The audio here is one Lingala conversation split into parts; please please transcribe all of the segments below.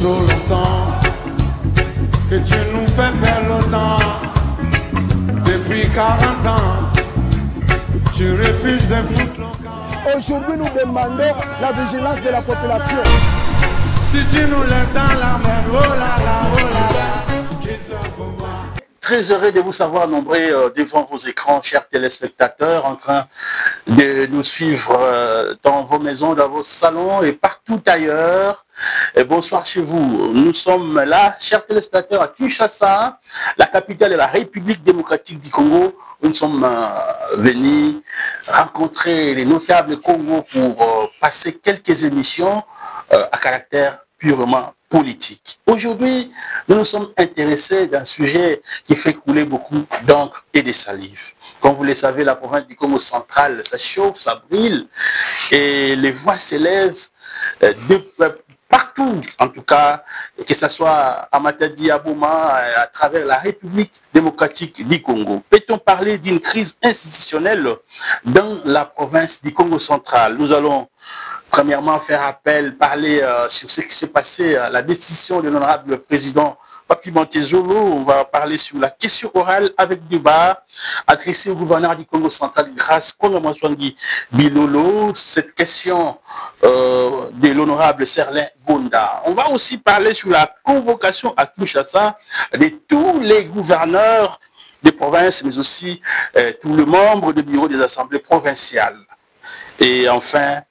trop longtemps que tu nous fais perdre le temps. Depuis 40 ans, tu refuses de foutre le camp. Aujourd'hui, nous demandons la vigilance de la population. Si tu nous laisses dans la merde, oh là là, oh là là, quitte le pouvoir. Très heureux de vous savoir nombreux devant vos écrans, chers téléspectateurs, en train de nous suivre dans vos maisons, dans vos salons et partout ailleurs. Et bonsoir chez vous. Nous sommes là, chers téléspectateurs, à Kinshasa, la capitale de la République démocratique du Congo. Nous sommes venus rencontrer les notables Congo pour passer quelques émissions à caractère purement politique. Aujourd'hui, nous nous sommes intéressés d'un sujet qui fait couler beaucoup d'encre et de salive. Comme vous le savez, la province du Congo central, ça chauffe, ça brûle, et les voix s'élèvent partout, en tout cas, que ce soit à Matadi, à Boma, à travers la République démocratique du Congo. Peut-on parler d'une crise institutionnelle dans la province du Congo central? Nous allons premièrement faire parler sur ce qui s'est passé, la décision de l'honorable président Papi Montezolo. On va parler sur la question orale avec débat adressée au gouverneur du Congo central, grâce Kongamwaswangi Bilolo. Cette question de l'honorable Serlin Gonda. On va aussi parler sur la convocation à Kinshasa de tous les gouverneurs des provinces, mais aussi tous les membres du bureau des assemblées provinciales. Et enfin,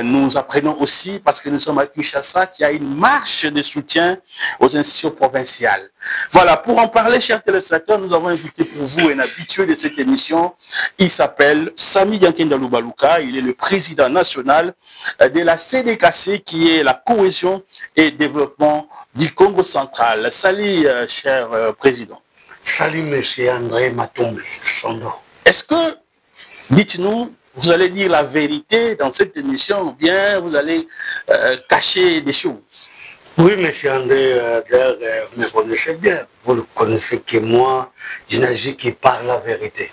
nous apprenons aussi, parce que nous sommes à Kinshasa, qu'il y a une marche de soutien aux institutions provinciales. Voilà, pour en parler, chers téléspectateurs, nous avons invité pour vous un habitué de cette émission. Il s'appelle Samy Diankenda Lubaluka. Il est le président national de la CDKC, qui est la cohésion et développement du Congo central. Salut, cher président. Salut, monsieur André Matombe, Sondo. Est-ce que, dites-nous, vous allez dire la vérité dans cette émission ou bien vous allez cacher des choses? Oui, monsieur André, vous me connaissez bien. Vous le connaissez que moi, je n'agis que par la vérité.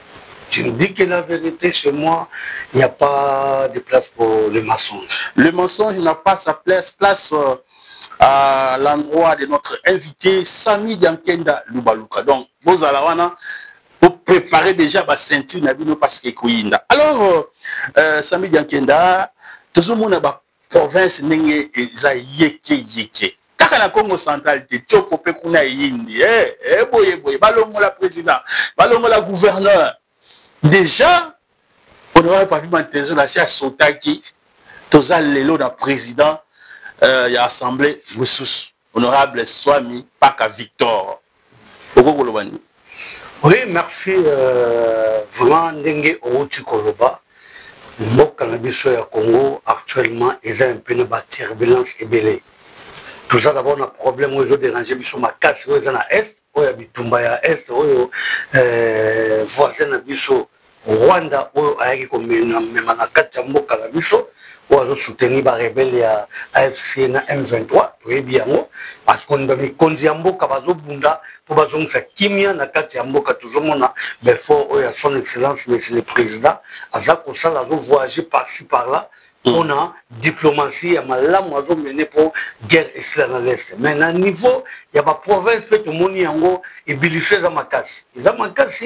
Tu me dis que la vérité, chez moi, il n'y a pas de place pour le mensonge. Le mensonge n'a pas sa place à l'endroit de notre invité, Samy Diankenda Lubaluka. Donc, vous allez pour préparer déjà la ceinture Nabino parce que Kouinda. Alors, Samy Diankenda, tout le monde a la province n'est pas yeke. Kaka na Congo central, te choko pe kuna yindi. Boye, balongo la président, balongo la gouverneur. Déjà, on n'aurait pas vu maintenir la c'est à Sotaki, tous les lots d'un président, il y a assemblée, honorable Swami Paka Victor. Oui, merci. Vraiment, Ndenge Outi Koloba, Mboka na biso ya Congo, actuellement, ils ont un peu de turbulence et belé. Tout ça, d'abord, on a un problème où ils ont dérangé biso ma casse, où ils sont à Est, où il y a Bitumba ya Est, où voisin na biso Rwanda, où il y a même na kati ya Mboka na biso, où ils ont soutenu les rebelles ya AFC na M23, oui, bien, parce qu'on a mis Konzi Mboka, bazo bunda, pour bazo sa kimia na kati ya Mboka, toujours mon a, mais fort, où il y a son excellence, monsieur le président, à ça qu'on s'en a voyagé par-ci par-là, on a diplomatie, il y a maison menée pour guerre islamique à l'Est. Mais à niveau, il y a ma province, tout le monde est bilifé dans ma casse. Ils ont ma casse,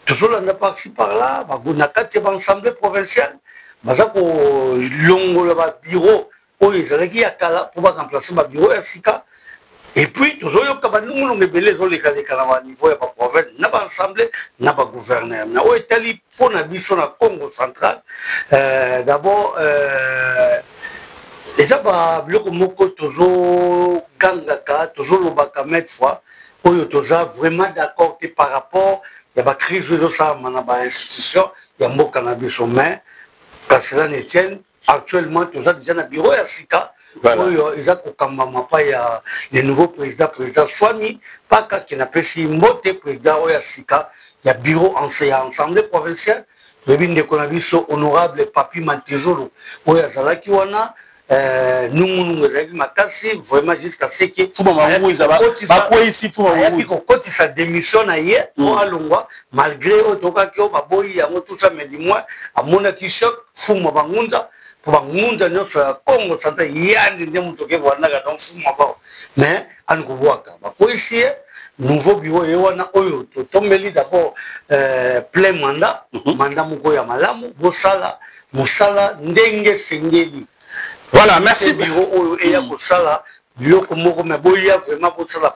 toujours là, par-ci par-là, il y a une assemblée provinciale, il y a un bureau, ils ont pour remplacer le bureau SICA. Et puis, toujours, il y a un niveau de la province, il y a une assemblée, il y a un gouverneur. Il y a pour la mission au Congo central, d'abord, les gens toujours gangaka, toujours le bakamet fois, où ils sont vraiment d'accord par rapport à la crise de l'institution, il y a un cannabis au main, parce que là, actuellement, tous déjà dans le bureau à Sika. Ils ont le nouveau président Swami, pas qui n'a pas si monté président Oyasika, il y a bureau ensemble provincial, le honorable Papi Montezolo, Oyazalaki wana, nous vraiment jusqu'à ce que sa démission malgré tout ça, mais dis-moi, à mon choc, Fuma Bangunda. pour ngunda nyonso ya Congo central yandi nde mutu ke vana ka donc fuma ba mais an ko waka ba ko ici nouveau bureau ye wana oyo to tombeli d'abord plein mandat mandat moko ya malamu bosala musala ndenge sengeli. Voilà, merci bureau oyo e ya kosala vraiment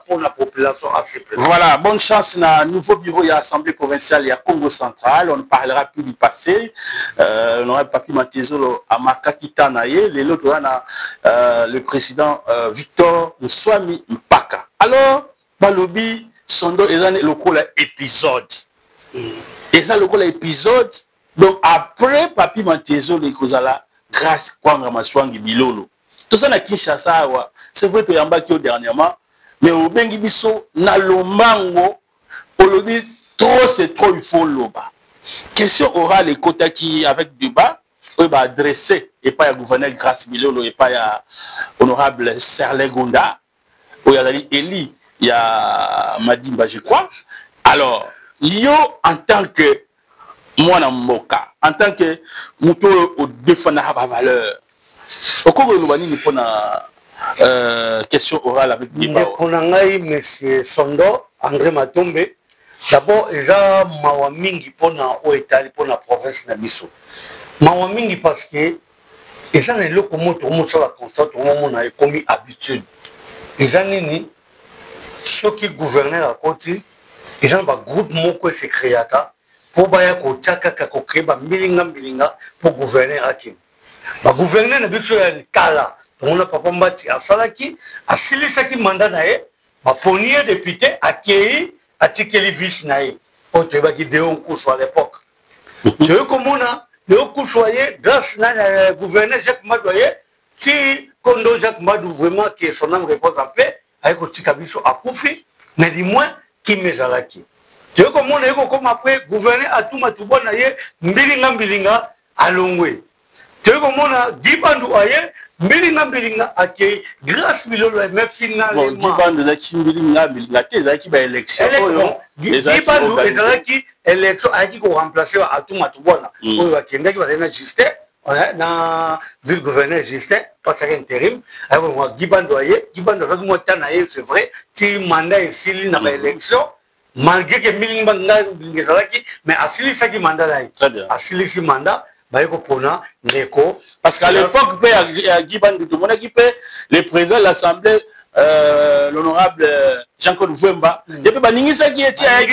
pour la population assez présente. Voilà, bonne chance dans le nouveau bureau de l'Assemblée provinciale et à Congo central. On ne parlera plus du passé. On n'aurait pas pu m'attiser à Makakita Naye. Le président Victor Nswami Mpaka. Alors, Balobi, Sondo, et ça, le épisode. Et ça, le épisode. Donc, après, Papi Mantezo, les Kozala, grâce à Maswangi Bilolo. Tout ça na Kinshasa, c'est vrai que yamba qui dernièrement, mais au bengi biso na lomango, on le dit trop c'est trop il faut loba. Question orale et quota qui avec débat, on va adresser et pas à gouverneur Grace Bilolo et pas à honorable Serle Gonda, où il y a Eli, il y a Madimba je crois. Alors, Lio en tant que moi na Moka, en tant que muto au défendre la valeur. Au cours de nous pour la question orale avec Niba. Pour monsieur Sondo, André Matombe, d'abord, il y a Mawamingi pour la province de Nabiso. Mawamingi parce que il y a des gens qui ont la constate, qui ont commis habitude. Il y a des ceux qui gouvernent à côté, il y a un groupe qui s'est créé pour créer un pour gouverner à Kim. Ba gouverner na biso ya kala tona papa mbati asalaki asilisaki mandat na ye ba ponier député akei atikeli vice na ye o te ba ki Deo Nkusu à l'époque te komona Deo Nkusu ye grâce na gouverneur Jacques Madoye ti kondo Jacques Madou vraiment qui son âme repose en paix ayeko tika biso akufi mais du moins qui mezalaki te komona yeko comme après gouverneur atuma tubona ye mbilinga alongwe. Tu vois comment Gibandu aye, Bilinga ake grâce Bilolo mais finalement. Gibandu zaki Bilinga te zaki ba élection. Gibandu ezaki élection aki ko remplacer Atuma Tubona. Oyo akendaki ba na Justin, na ville gouverneur Justin, parce que intérim. Alors Gibandu aye, Gibandu zaki motana aye c'est vrai, ti mandat esili na ba élection. Malgré que Bilinga ngezalaki, mais asili saki mandat là. Asili si mandat. Parce qu'à l'époque, le président de l'Assemblée, l'honorable Jean-Claude Vouemba, il y a des qui étaient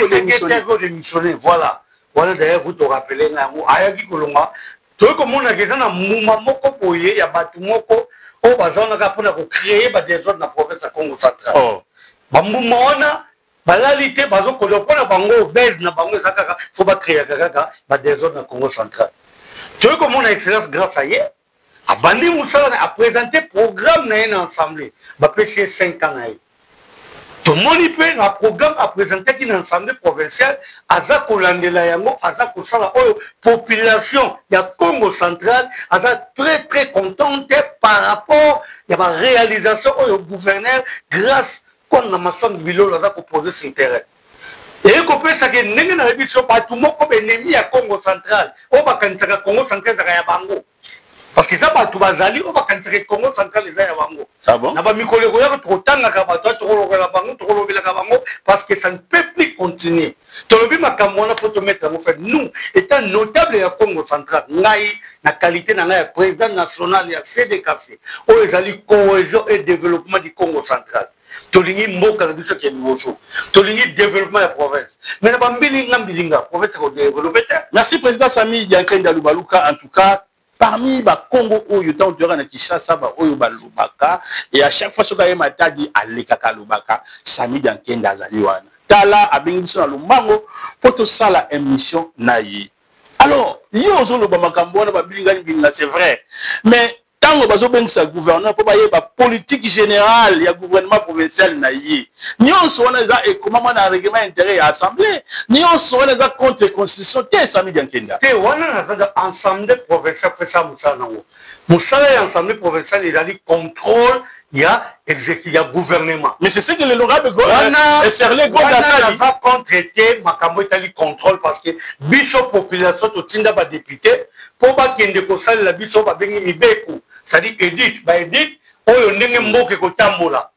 démissionné. Voilà. Voilà d'ailleurs, vous te rappelez, Ayaki Kolonga, tout comme on a dit, Moumamoko Poye, il y a Batumoko, au bazar, on a créé des autres dans la province de Congo central. Moumana, Balalité, Bazo Kolopona, Bango, Bez, Nabango, Zakaka, il faut pas créer des autres dans Congo central. Tu vois comment on a excellence grâce à hier. Abandi Moussa a présenté le programme dans l'Assemblée. Il y a 5 ans. Tout le monde peut un programme à présenter dans l'Assemblée provinciale. Azako Landela Yango, Azako Sala, la population de Congo central, Azako très très contente par rapport à la réalisation du gouverneur grâce à la maçon de Bilo, Azako posé sur le terrain. Et qu'on peut savoir que nous avons besoin de tout le monde comme ennemi à Congo central. On va quand même Congo central à Bango. Parce que ça va tout bazali, on va quand même Congo central à Bango. Ah bon? On va m'écoler trop tard à Kabato, trop la Bango, trop la Bango, parce que ça ne peut plus continuer. Tout le monde a faut mettre ça. Nous, étant notables à Congo central, la qualité de la président national, il y a CDKC, où ils ont cohésion et développement du Congo central. Tolingi mboka na biso ke niwoso tolingi développement la province mais na bilinga province ko développer. Merci président Sami Diankenda Lubaluka. En tout cas parmi ba Congo oyo tant de na Kinshasa ba oyo ba Lubaka et à chaque fois soka yema tadi alekaka Lubaka Sami Diankenda azali wana tala abengi biso na Lumango poto sala émission na ye. Alors yo zo lo ba makambo na ba bilinga c'est vrai mais tant que bazo bengisa gouverneur pour bailler ba politique générale ya gouvernement provincial na yé ni on soit za et comment na règlement intérieur à assemblée ni on soit za contre constitution te Sami Diankenda te wana na ensemble provincial fait ça musala nango musala ya ensemble provincial ils allaient contrôle il y a gouvernement. Mais c'est ce que l'honorable Serlé Gonda va contre-traiter Makambo Itali contrôle parce que biso population to tinda ba député pour ba kende ko sala la biso ba bengi mibeko c'est-à-dire edit ba edit oyo ndenge mboke ko tambola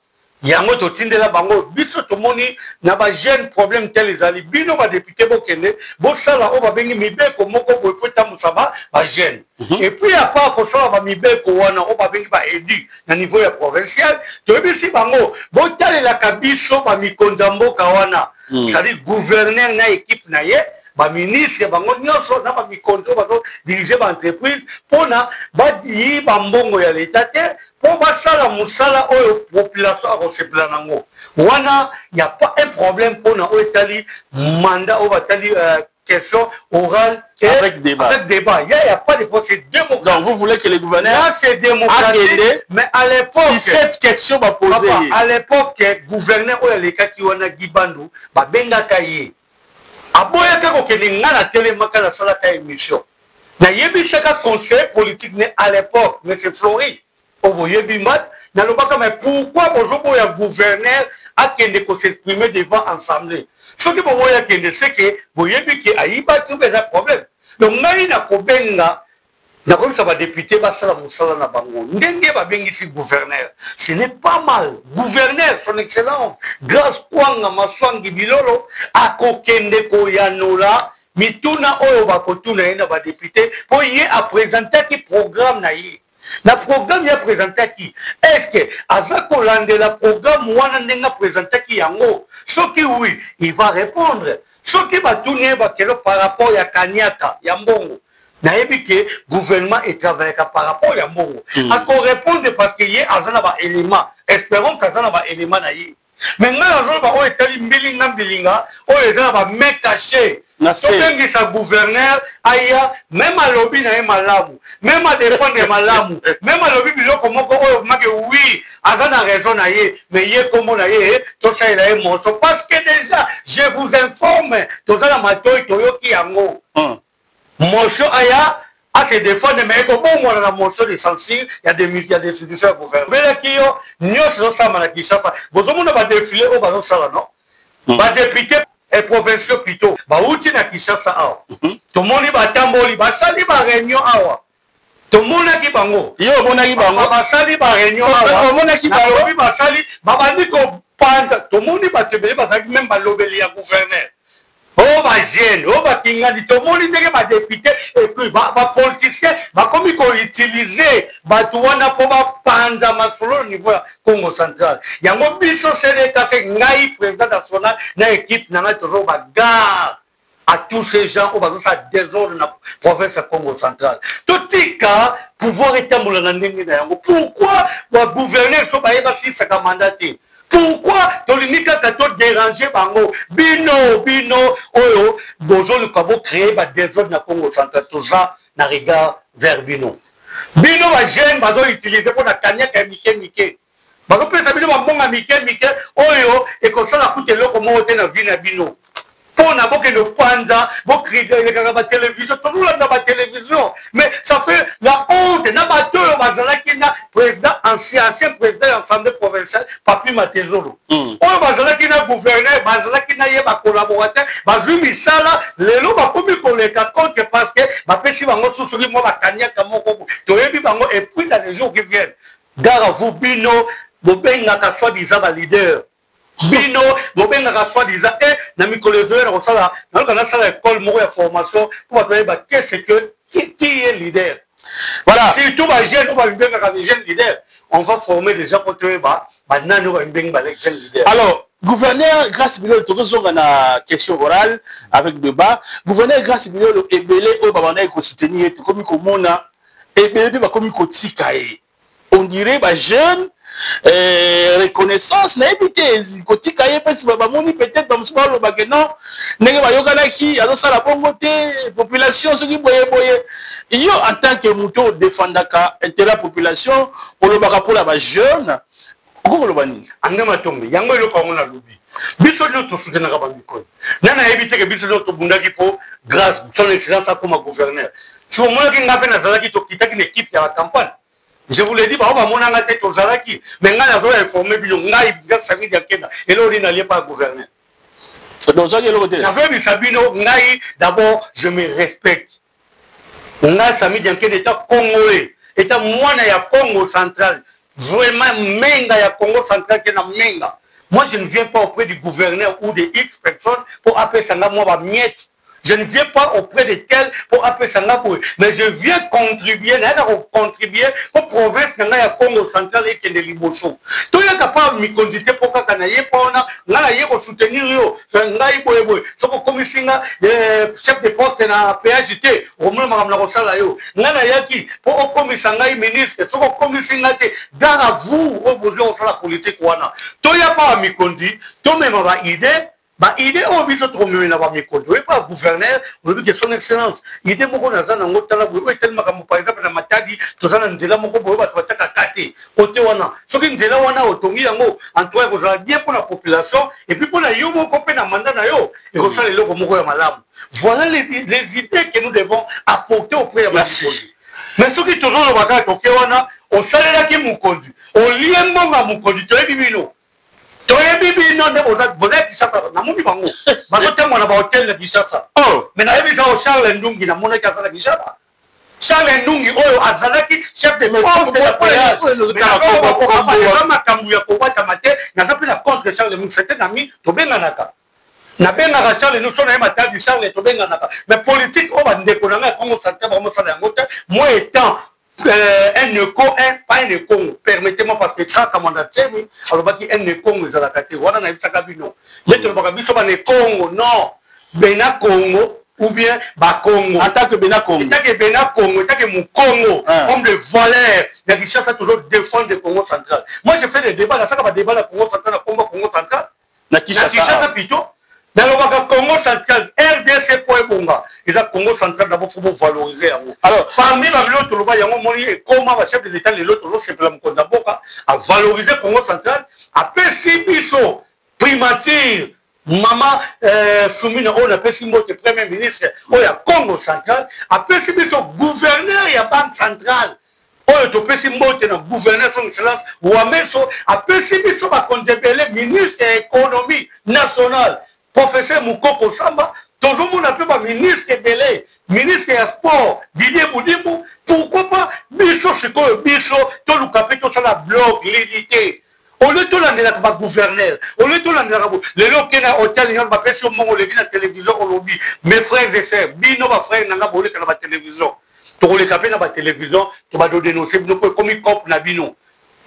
yango to tindela bango biso to moni na ba jeune problème tel ezali bino ba député bo kende bo sala o ba bengi mibeko moko bo pota musaba ba jeune et puis à part ko sala ba mibeko wana o ba bengi ba edit na niveau ya provincial to bisi bango bo talela kabiso ba mikonza mboka wana c'est-à-dire gouverneur na équipe na ye ba ministre bango nyonso na ba mikonzo ba diriger ba entreprise pona ba di ba mbongo ya l'état te pour basala musala oyo population a recevra nango wana y a pas un problème pour na Itali mandat ou batali question orale avec débat il y a pas de procédure démocratique. Donc vous voulez que les gouverneurs là c'est démocratique mais à l'époque cette question va poser à l'époque gouverneur oyo les cas qui wana gibandu ba benga kaye aboya kako ke ngana telemaka na sala ka émission na yebi chaque conseil politique né à l'époque mais c'est Flori mais pourquoi aujourd'hui le gouverneur a qu'à s'exprimer devant l'Assemblée? Ce qui est c'est que vous avez vu qu'il y a tout un problème. Donc, ça va député, gouverneur. Ce n'est pas mal. Gouverneur, son excellence, grâce Kwanga Maswangi Bilolo, a kokende koyanola, mituna oyo bakotuna ina ba député, pour y a présenter qui programme naïe. Le programme est présenté qui? Est-ce que Azako Lande, le programme Wanandenga présenté qui yango? Ce qui oui, il va répondre. Ce qui va tourner par rapport à Kanyaka, Yambongo. Naebi que le gouvernement est travaillé par rapport à Yambongo. Encore répondre parce qu'il y a un élément. Espérons qu'il y a un élément. Maintenant, on est allé bilinga, on est allé mettre caché. Tobengi sa gouverneur aya même à lobby na malamu même à défendre malamu même à lobby biloko moko oyo make oui azana raison na ye mais ye comme na ye to ça il a émotion parce que déjà je vous informe to ça la matoy toyoki yango motion aya à se défendre mais comme on a la motion de censure il y a des institutions gouvernementales mais là qui yo nyoso ça mala Kinshasa bozomo na ba défilé au ba sala non ba député et provinciaux plutôt ba uti na Kinshasa awa to moni ba tamboli ba sali ba réunion awa to mona ki bango yo mona ki bango ba sali ba réunion awa mona ki bango ba sali ba bandi ko panta to moni ba tebele ba sali même ba lobeli ya gouverneur oh ba jeune oh ba kingandi to moni ndenge ba député et puis ba politicien ba komi ko utiliser ba tuwana po ba panza masolo au niveau ya Congo central yango biso c'est kasi ngai président national na équipe na toujours ba gare à tous ces gens au bazo sa désordre na province ya Congo central totika pouvoir etambola na ndenge na yango pourquoi ba gouverneur so ba yeba si saka mandaté. Pourquoi Tolinika Kato déranger Bango Bino Oyo Bozo le Kabo créer ba désordre na Congo central tout ça na regard vers Bino va jeune bazo utiliser pour na kanyaka mike bazo pesa bino ba mbonga mike Oyo et comme ça la coûte le comment ote na vie na Bino pour na boke de panza bo créer la télévision toujours là dans la télévision mais ça fait la honte na bato bazala ki na président ancien président de l'Assemblée provinciale Papi Matezolo oyo bazala ki na gouverneur bazala ki na ye ba collaborateur bazumi sala lelo ba komi koleka contre parce que ba pesi bango susuri mo ba kanyaka moko to yebi bango et puis dans les jours qui viennent gare à vous Bino bobenga ka soi-disant ba leader Bino, bobenga soi-disant et na mikolezoe na sala na kana sala école moko ya formation pour ba qu'est-ce que qui est leader. Voilà, si tout va jeune, on va benga des jeunes leaders, on va former des gens pour te ba nani va benga les jeunes leaders. Alors, gouverneur grâce Bilolo toujours on a question orale avec débat. Gouverneur grâce Bilolo ebelé au babana ko soutenir tout comme komona ebelé ba comme ko tikae. On dirait ba jeune reconnaissance na ebité kotika ye pesi ba moni peut-être ba musba lo ba que non ndenge ba yokana ki azo sala bongo te population soki boye yo en tant que muto défendaka intérêt population on lo baka pour la ba jeune ko lo bani angema tombe yango lo ko ngona lobi biso nyo to soutenaka ba biko nana ebité que biso nyo to bundaki po grâce son excellence comme gouverneur si on mona ki ngape na zalaki to kitaki une équipe ya campagne Je vous l'ai dit, bah, mon angate tozalaki, mais nga nazo informé bino nga ibga Sami Diakenda et là on n'allait pas gouverner. Donc ça y est le côté. Nazo bisabino ngai d'abord je me respecte. Nga Sami Diakenda est congolais, est mwana ya Congo central. Vraiment menga ya Congo central qui na menga. Moi je ne viens pas auprès du gouverneur ou de X personnes pour appeler ça moi ba miette. Je ne viens pas auprès de tel pour appeler ça mais je viens contribuer, contribuer aux provinces de la Congo central et de Liboso. Tout est capable de me conduire pour que je puisse soutenir yo. Ce commissaire chef de poste na PHT, au moins madame la Rosala yo. Yaki pour commissaire ministre, ce commissaire dans la vous au besoin de la politique wana. Tout est pas me conduire, tout même ma idée. Bah, idée au biso trop mieux n'a pas mis compte. Oui, pas gouverneur, on dit que son excellence. Idée mon qu'on a ça dans notre talent, oui, tellement comme par exemple dans Matadi, tout ça dans Ndela mon qu'on peut pas faire kate. Côté wana, ce qui Ndela wana otongi yango, en toi vous allez bien pour la population et puis pour la yo mon copain na mandat na yo, et vous savez le comme ya malam. Voilà les idées que nous devons apporter auprès de la population. Mais ce qui toujours le bagage côté wana, on sale là qui mon conduit. On lien mon à mon conduit, tu es bibino. Bibi non de boza Kishasa na mubi bango bazote mwana ba hotel na Kishasa mais na yebisa o Charles Ndungi na mona Kishasa na Kishasa Charles Ndungi oyo azalaki chef de poste de la police kama kambu ya kobata mate na zapi na contre Charles Ndungi c'était ami to benganaka na benga Charles nous sommes à table du Charles to benganaka mais politique o bande ko na Congo central ba mo sala yango te moi étant un écho, pas un écho. Permettez-moi parce que quand commandant Tchemi, alors bah qui un écho, ils ont la catégorie. Voilà, on a vu ça cabino. Mais tu ne peux pas dire que Congo, non. Bena Congo ou bien Ba Congo. En tant que Bena Congo. En tant que Bena Congo, en tant que mon Congo, comme de valeur, il y a des choses à toujours défendre le Congo central. Moi, je fais des débats, là, ça va débattre le Congo central, le Congo central. Na Kishasa plutôt. Dans le Congo central, RDC pour Ebonga, et le Congo central d'abord il faut valoriser. Alors, parmi les autres, comment le chef de l'État, les autres, c'est d'abord à valoriser le Congo central, à Pessibiso, primature, maman Soumina, on a Pessimo, le premier ministre, il y a Congo central, à Pessibiso, gouverneur, il y a Banque centrale. Oyo to pesi mbote na gouverneur son excellence Wameso a pesi biso ba konjebele ministre de l'économie nationale professeur Moukoko Samba toujours mon appelé ba ministre belé ministre des sports Didier Boudimou pourquoi pas biso siko biso to lukape to sala bloc l'unité on le to landela ba gouverneur on le to landela le lokena hôtel nyon ba pesi mo le na télévision on lobby mes frères et sœurs bino ba frères nanga bolé kana ba télévision to le capé na ba télévision to ba do dénoncer bino ko comme cop na bino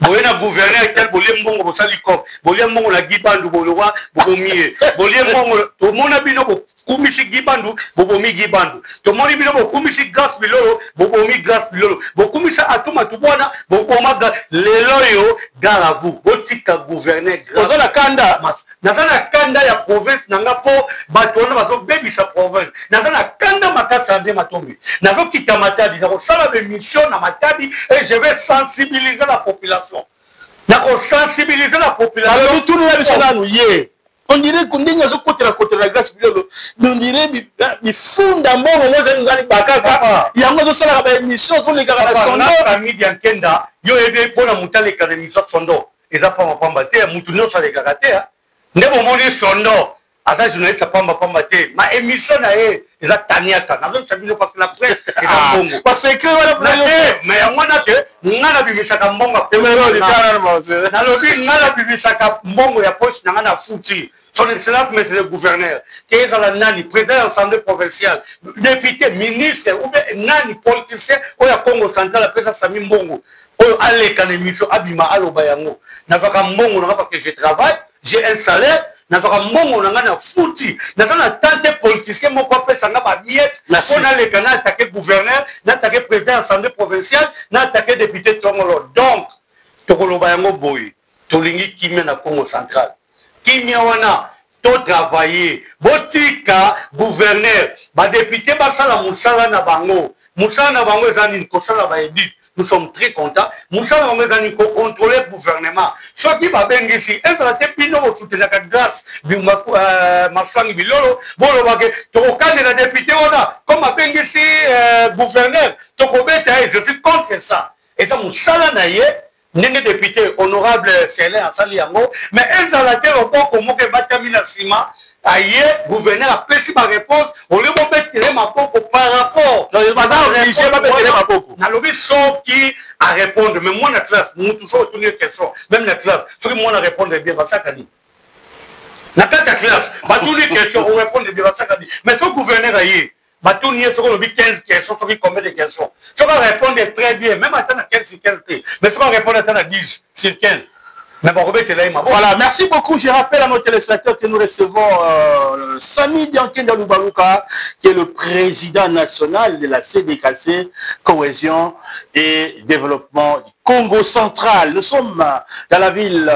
boye na gouverneur tel bolé mbongo bo sali cop bolé mbongo la gibandu bolwa bokomie bolé mbongo to mona bino bo kumisi gibandu bobomi gibandu to moni bino bo kumisi gas bilolo bobomi gas bilolo bo kumisa atuma tubona bokoma lelo yo gala vous botika gouverneur ozala kanda nazana kanda ya province nanga po batona bazo bebisa province nazana kanda makasa ande matombi nazo kita Matadi na sala be mission na Matadi et je vais sensibiliser la population na sensibiliser la population alors tout le monde yé on dirait qu'on dit que la grâce on dirait il funda mbongo moza ngani bakaka yango zo sala ba mission to le kaka sondo Sami Diakenda yo ebe pona mutale ka mission sondo eza pa pamba te mutu no sala kaka te ndebo moni sondo asa journaliste pamba te ma émission na e eza taniaka nazo sabino parce que la presse eza mbongo parce que wala mais ngwana te ngana bimisaka mbongo temero litana na lobi ngana bimisaka mbongo ya poche ngana futi son excellence monsieur le gouverneur qui est la nani président de l'assemblée provinciale député ministre ou bien nani politicien ou ya Congo central président Sami Mbongo ou aleka na émission abima aloba yango nazaka mbongo na parce que je travaille j'ai un salaire nazaka mbongo na ngana futi nazana tante politicien moko pesa nga ba miette on a les canaux attaquer gouverneur na attaquer président de l'assemblée provinciale na attaquer député Tongolo donc tokoloba yango boy tolingi kimia na Congo central kimia wana to travailler botika gouverneur ba député ba sala musala na bango ezani ko sala ba edit nous sommes très contents musala bango ezani ko contrôler le gouvernement soki ba bengisi ezala te pino ko soutenir ka grâce bima masangi bilolo bolo ba ke to kandela député ona comme ba bengisi gouverneur to ko beta je suis contre ça et ça musala na ye ndenge député honorable Célin asali yango mais ezalate loboko moko batami na sima aye gouverneur a pesi ma réponse au lieu de mettre ma poco par rapport na lobi soki à répondre mais moi na classe nous toujours tourner question même la classe soki moi na répondre bien ba sakani na classe ba tourner question on répondre bien ba sakani mais ce gouverneur aye ba tourner ce qu'on 15 questions sur combien de questions ce qu'on répondre très bien même attendre 15 sur 15 mais ce qu'on répondre attendre 10 sur 15. Voilà, merci beaucoup. Je rappelle à nos téléspectateurs que nous recevons Samy Diankenda Lubaluka, qui est le président national de la CDKC, Cohésion et Développement du Congo central. Nous sommes dans la ville,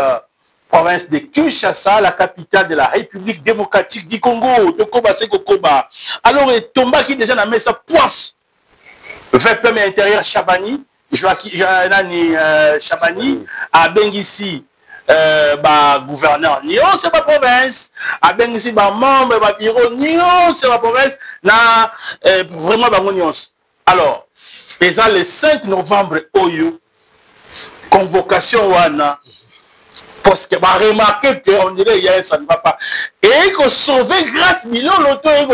province de Kinshasa, la capitale de la République démocratique du Congo, de Koba Sekokoba. Alors, Tomba qui déjà n'a mis sa poisse, vers le intérieur Chabani, Chabani, à Bengissi. Gouverneur Nio c'est ma province à ben ici membre bureau Nio c'est ma province na vraiment alors déjà le 5 novembre oyo convocation wana parce que remarquer que on dirait hier ça ne va pas et que sauver grâce million l'auto et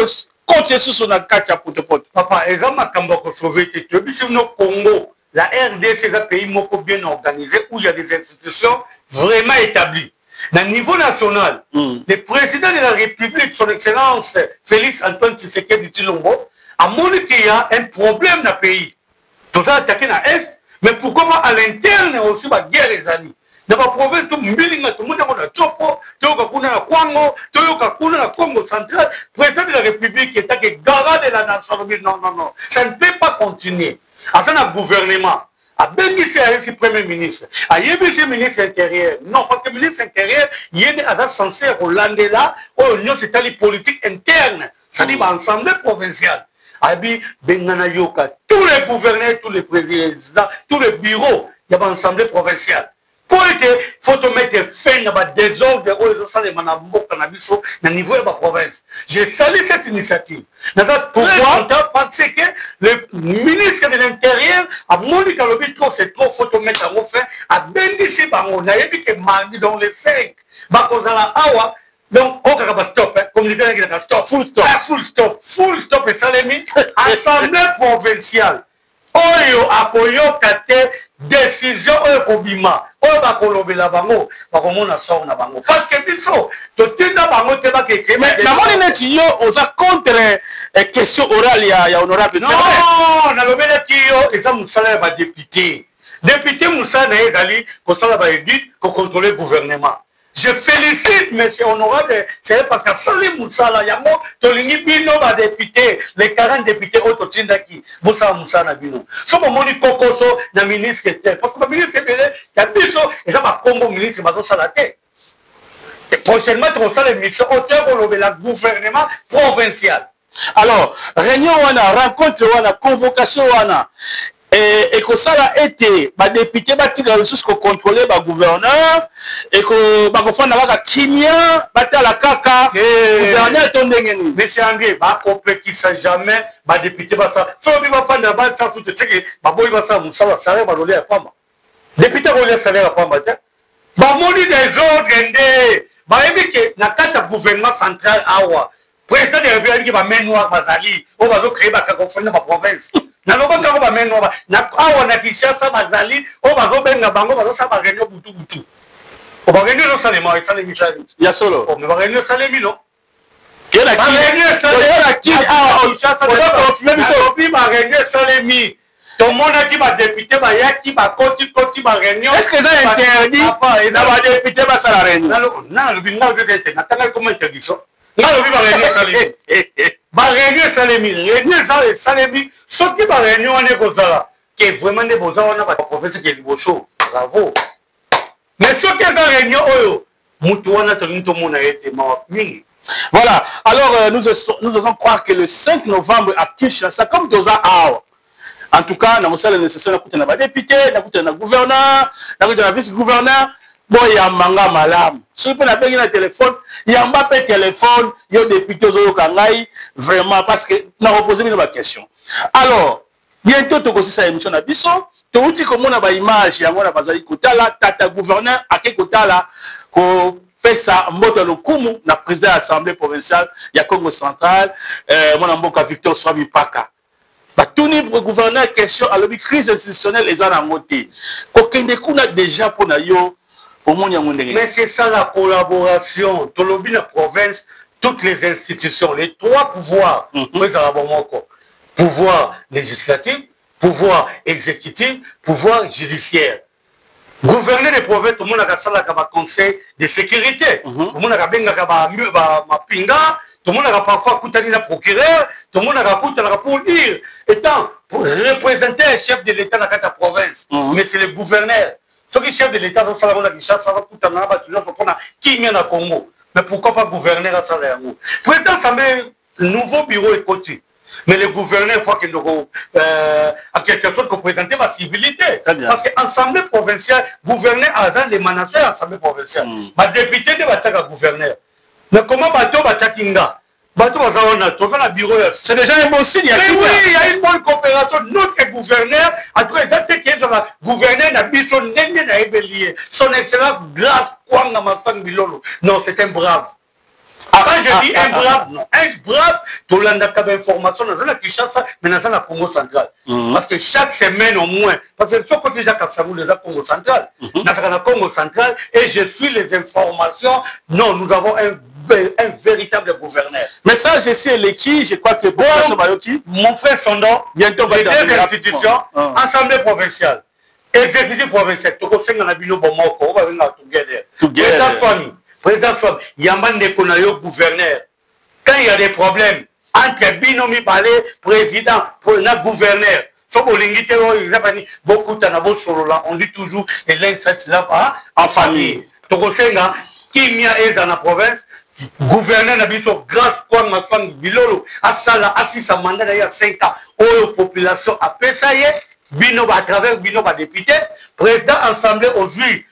continuer sur son katia potopoto papa ezama kamba ko sauver te biso no Congo. La RDC, c'est un pays bien organisé où il y a des institutions vraiment établies. Dans le niveau national, le président de la République, son Excellence Félix Antoine Tshisekedi Tshilombo, a montré qu'il y a un problème dans le pays. Tout ça attaqué dans l'Est, mais pourquoi pas à l'interne aussi, la guerre les amis. Dans la province, tout le monde a Chopo, tout le monde a Kwango, tout le monde a Congo central. Le président de la République est garant de la nation. Non. Ça ne peut pas continuer. À ça, le gouvernement, à Bengissi, le premier ministre, à Yébissi, ministre intérieur. Non, parce que le ministre intérieur, il est censé Hollande là, où l'Union c'est une politique interne, c'est-à-dire l'Assemblée provinciale. Abi Bengana Yoka, tous les gouverneurs, tous les présidents, tous les bureaux, il y a une assemblée provinciale. Pour être, il faut te mettre fin à des désordre au niveau de la province. J'ai salué cette initiative. Pourquoi? Parce que le ministre de l'Intérieur a montré que c'est trop, il faut te mettre en fin à Bengissi Bango. On a vu que mardi dans les 5, Bakozala Awa. Donc, on va stop, communiquer avec la stop. Full stop et salemi. Assemblée provinciale. Oyo akoyo kate décision oyo kobima oyo bakolobela bango bakomona sort na bango parce que biso totinda bango te bakeke mais na moni neti yo oza contre question orale ya honorable non na lobela ki yo eza musala ya ba député musala na ezali ko sala ba edit ko contrôler gouvernement. Je félicite M. Honorable, c'est parce que Sali Moussala, Yango, Tolingi Bino, ma député, les 40 députés Ototindaki, Moussa Moussa Nabino. Ce moment, il Kokoso, le ministre était. Parce que le ministre est belé, il y a Bisso, et là, ma Congo ministre, il va salaté. Et prochainement, on sera les missions auteur au gouvernement provincial. Alors, réunion, on a rencontre, on a convocation, on a. Et que ça a été, les députés ont ressources pour contrôler le gouverneur, et que les députés ont Kimia, la caca, le gouverneur est tombé. Monsieur André, qui ne sait jamais, les députés vont ça. Si on va faire la base, ça tout est séqué, les salaire va rouler à Pamba. Les députés vont rouler à salaire à Pamba. Les des ordres, le gouvernement central, le président de la République va mener noir, on va créer la cacophonie dans la province. Na lobaka ko ba mengo ba na awa na Kinshasa bazali o bazobenga bango bazosa ba réunion butu o ba réunion no salema et salemi chali ya solo o me ba réunion salemi no kela ki awa Kinshasa ba réunion salemi to mona ki ba député ba yaki ba koti ba réunion est-ce que ça interdit na ba député ba sala réunion na lobi na lobi te na tanga comment interdiction na lobi ba réunion salemi ba réunion salemi ce qui va réunion on est bozala qui est vraiment des bozala on a pas professeur qui est bosso bravo mais ce qui est en réunion oyo mutu wana to nto mona ete ma mingi. Voilà, alors nous osons croire que le 5 novembre à Kinshasa comme doza awa en tout cas na mosala nécessaire na ba député na gouverneur na vice-gouverneur boya manga malam si peut na bengi na téléphone yamba pe téléphone yo député zo kangai vraiment parce que na reposer une question. Alors bientôt to kosi sa émission na biso touti komona ba image yango na bazali kotala tata gouverneur ake kotala ko pesa mboto lokumu na président de l'Assemblée provinciale ya Congo central mwana mboka Victor Swami Paka batuni gouverneur question à la crise institutionnelle eza na ngote kokende kuna déjà pona yo omoni yango ndenge. Mais c'est ça la collaboration tolobi na province toutes les institutions les trois pouvoirs pouvoir législatif, pouvoir exécutif, pouvoir judiciaire. Gouverner les provinces, tout le monde a un conseil de sécurité. Tout le monde a un pinga, tout le monde a parfois un procureur, tout le monde a un pour dire. Étant pour représenter un chef de l'État dans la province, mais c'est le gouverneur. Ceux qui chef de l'État, ça va qui vient à Congo. Mais pourquoi pas gouverneur à Salayango? Président, ça met nouveau bureau et côté. Mais le gouverneur, il faut qu'il nous en quelque sorte qu'on présente ma civilité. Parce que l'Assemblée provinciale, gouverneur a l'émanation de l'Assemblée provinciale. Ma député de Bataka gouverneur. Mais comment Bato Batakinga? Bato Bazana, bureau. C'est déjà un bon signe. Oui, il y a une bonne coopération. Notre gouverneur, en tout cas, le gouverneur n'a pas son excellence grâce Kwanga Mastang Bilolo. Non, c'est un brave. Quand je dis un brave, non. Un brave, tout le monde a une information dans la Kinshasa, mais dans la Congo central. Parce que chaque semaine au moins, parce que ce côté Jacques Assamou, les Congo central, dans la Congo central, et je suis les informations. Non, nous avons un véritable gouverneur. Mais ça, je sais l'équipe, je crois que bon, mon frère Sondon, bientôt les deux institutions, Assemblée provinciale, exécutif provincial, tout le monde a vu Bomoko, on va venir together. Président Swami, Yaman Nekonayo gouverneur. Quand il y a des problèmes entre Binomi Balé, président, gouverneur, beaucoup on dit toujours que l'un se lave en famille. Tokosenga, qui m'a aise dans la province, gouverneur n'a biso grâce quoi ma femme Bilolo, Asala, Assisa mandat il y a 5 ans, la population a payé, Bino à travers Bino député, président assemblée aujourd'hui.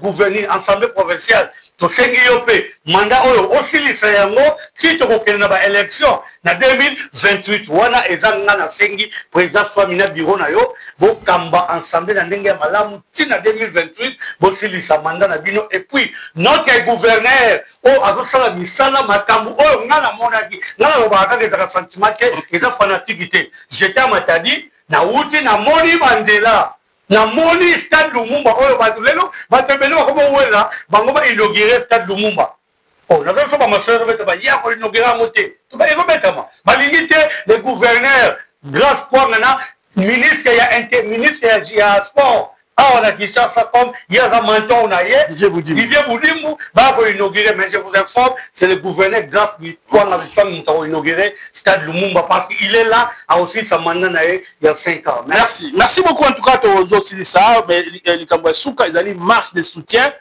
Gouverner assemblée provinciale to sengi yope mandat oyo osilisa yango tito kokena ba élection na 2028 wana ezanga na sengi président Swami na bureau na yo bo kamba assemblée na ndenge ya malamu tina 2028 bo silisa mandat na bino et puis notre gouverneur o azosala misala makambu oyo ngana monaki ngana lobaka ezaka sentiment ke eza fanatique j'étais à Matadi na uti na moni bandela na moni stade Lumumba oyo bato lelo bato beno bakoma wela bango ba inaugurer stade Lumumba oh na zo ba masoro beta ba ya ko inaugurer moté to ba ego betama balingite le gouverneur grâce quoi maintenant ministre ya sport on a dit ça comme il y a un menton on a Didier Boudimou va inaugurer mais je vous informe c'est le gouverneur grâce quoi on a inauguré stade Lumumba parce qu'il est là a aussi sa mandat il y a 5 ans. Merci beaucoup en tout cas aux autres ça mais les Kambouasuka ils allaient marche de soutien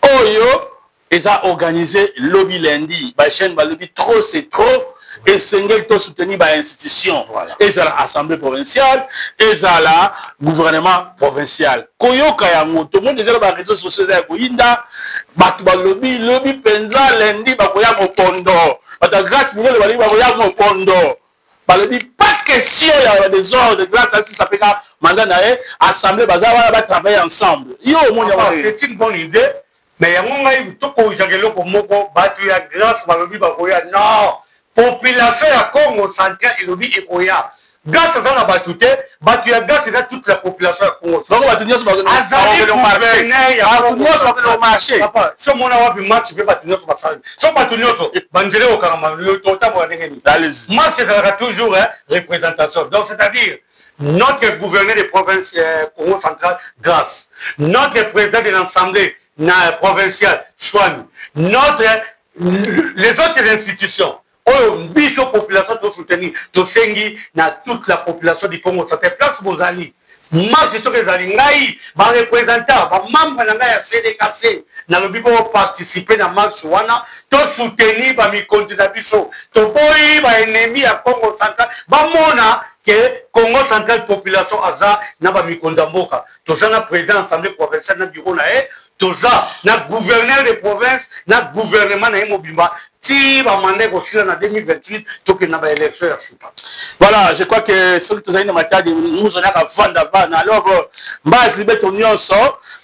oyo ils ont organisé lobby lundi ba chaîne ba lobby trop c'est trop et Sengel to soutenir ba institution et ça l'assemblée provinciale et ça la gouvernement provincial koyoka yango to monde déjà ba réseaux sociaux ya koyinda batu ba lobby penza lundi ba koya mopondo bata grâce minele ba liba koya mopondo ba lobby pas question ya des ordres de grâce ça peut pas mandat na assemblée baza ba travailler ensemble yo c'est une bonne idée mais yango ngai to ko jagelo ko moko batu ya grâce ba lobby ba koya non population ya Congo central et lobby ekoya grâce à ça na batute batu ya grâce c'est toute la population ya Congo donc batu nyos ba no marché papa so mona wapi match pe batu nyos ba sala so batu nyos banjele o karama to ta mo ndenge ni match ça sera toujours représentation donc c'est-à-dire notre gouverneur de province Congo central grâce notre président de l'assemblée provinciale Swami notre les autres institutions oh, biso population to soutenir to sengi na toute la population du Congo ça fait place bozali marche sur les alingai ba représentant ba membre na ya CDKC na lobi bo participer na marche wana to soutenir ba mi continue biso to boyi ba ennemi ya Congo central ba mona que Congo central population aza na ba mikondamboka toza na président assemblée provinciale na bureau na e toza na gouverneur de province na gouvernement na mobimba ti ba mandé ko sila na 2028 to que na ba élection ya futa. Voilà, je crois que ce que tous aïna matadi nous on a ka vanda bana alors base libeto nyonso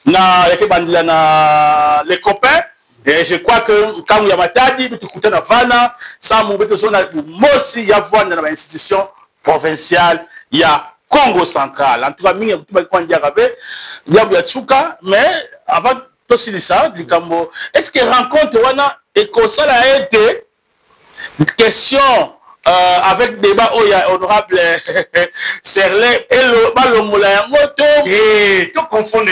na yake bandila na les copains. Et je crois que quand il y a matadi tu kuta na vana ça mu beto zona mosi ya vanda na institution provinciale il y a Congo central en tout cas mingi kutuba kwa ndia kabe diabu ya chuka mais avant tout ça likambo est-ce que rencontre wana et que ça a été une question avec débat où il y a honorable Serlet et le Balomoula moto et tout confondre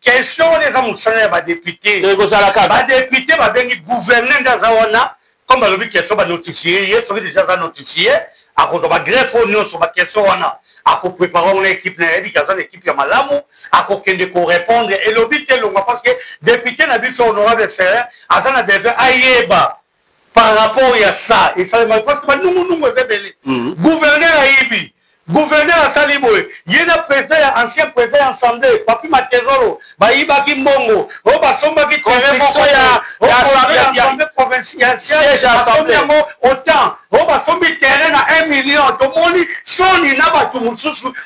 question les amoussanes ba député ba député ba bengi gouverneur d'azawana comme ba lobi question ba notifier hier sont déjà notifié à cause de greffe union sur ma question wana à ko préparer une équipe na éducation équipe ya malamu à ko kende ko répondre et lobi telonga parce que député na biso honorable Serlet azana devait ayeba par rapport à ça, il fallait parce que nous gouverneur à Ibi, gouverneur à Saliboé, il y a un président, ancien président assemblée, Papi Matezolo, Baïba Kimbongo, Oba Somba qui assemblée provinciale, siège assemblée, autant, Oba Sombi terrain à 1 million, tout le monde, Soni Naba, tout le monde,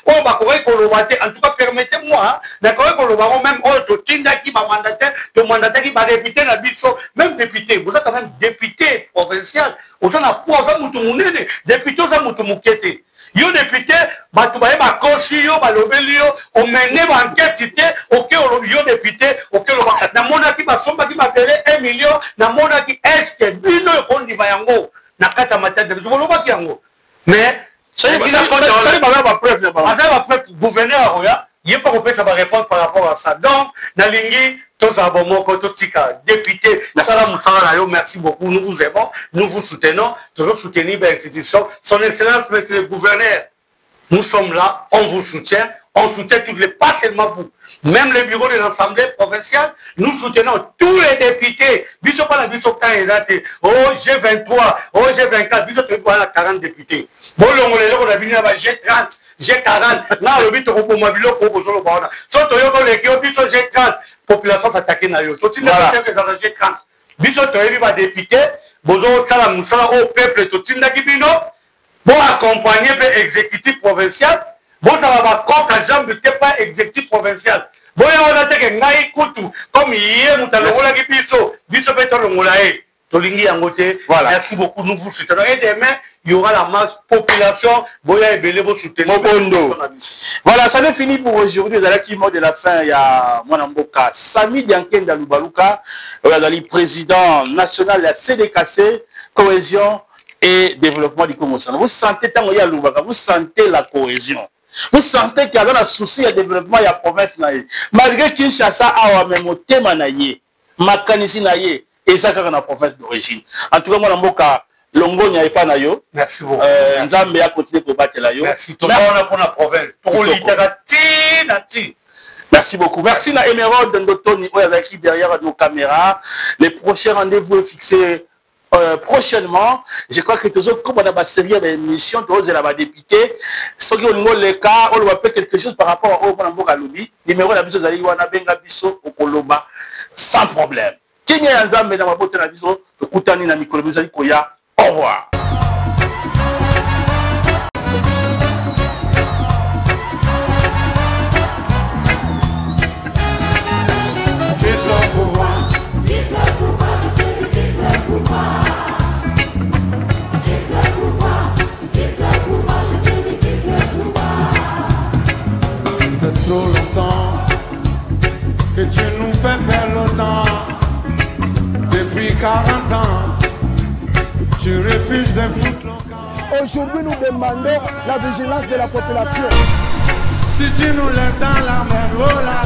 Oba Koré Kolobate, en tout cas, permettez-moi, d'accord, Kolobaro, même Oto, Tinda qui m'a mandaté, le mandataire qui m'a député, même député, vous êtes quand même député provincial, vous avez un poids, vous avez député, vous avez un moukete. Yo député, batoubaye ba conscient, ba lobelio, on menait ba enquête, ok, yo député, ok, na mona ki ba somba ki ba pele 1 million, na mona ki est-ce que bino on di ba yango, na kata matade, vous voulez pas yango. Mais, ça y est, ba preuve, ba preuve, gouverneur, oya, il pas compris ça va répondre par rapport à ça. Donc, na lingi, tous abomons, kototika, député, salam yo, merci beaucoup, nous vous aimons, nous vous soutenons, toujours soutenir l'institution. Son Excellence, monsieur le gouverneur, nous sommes là, on vous soutient, on soutient toutes les, pas seulement vous, même le bureau de l'Assemblée provinciale, nous soutenons tous les députés. Bisous pas la bisous quand il a été, oh G23, oh G24, bisous tu vois 40 députés. Bon, on a venu à G30, G40, là le but au mobile pour vous le bord. Soit tu as les qui ont bisous G30, population s'attaquer na yo. Tout le monde que G30. Bisous tu as vu ma député, bozo sala musala au peuple tout le monde qui bino, bon accompagner le exécutif provincial. Bon, ça va pas quand jambe n'était pas exécutif provincial. Bon, on a dit que Naï Koutou, comme hier, nous avons dit que Bisso Beto Longolae, Tolingi Angote. Merci beaucoup, nous vous soutenons. Et demain, il y aura la marche population. Boya et Belebo soutenir. Voilà, ça n'est fini pour aujourd'hui. Vous allez qui mot de la fin, il y a Mwanamboka. Sami Diankenda Lubaluka, président national de la CDKC, cohésion et développement du Congo. Vous sentez tant qu'il y a Lubaka, vous sentez la cohésion. Vous sentez qu'il y a un souci de développement de la province. Malgré Kinshasa a même thème naïe, Makanisi naïe, et ça dans la province d'origine. En tout cas, moi, Mboka, Longo n'y a pas naïo. Merci beaucoup. Nzambe a continué pour battre la yo. Merci. Tout le monde pour la province. Pour littérature. Merci beaucoup. Merci à Emerald Ndotoni, qui derrière nos caméras. Les prochains rendez-vous est fixé prochainement. Je crois que tous comme on a une série d'émissions, tous les députés, ceux qui ont le cas, on va faire quelque chose par rapport au Mboka Lobi. Numéro la biso zali wana benga biso okoloba sans problème. Qui est ensemble dans ma botte na biso, kutani na mikolo bizali koya. Au revoir. Trop longtemps que tu nous fais perdre le temps. Depuis 40 ans, tu refuses de foutre le camp. Aujourd'hui, nous demandons la vigilance de la population. Si tu nous laisses dans la merde, oh là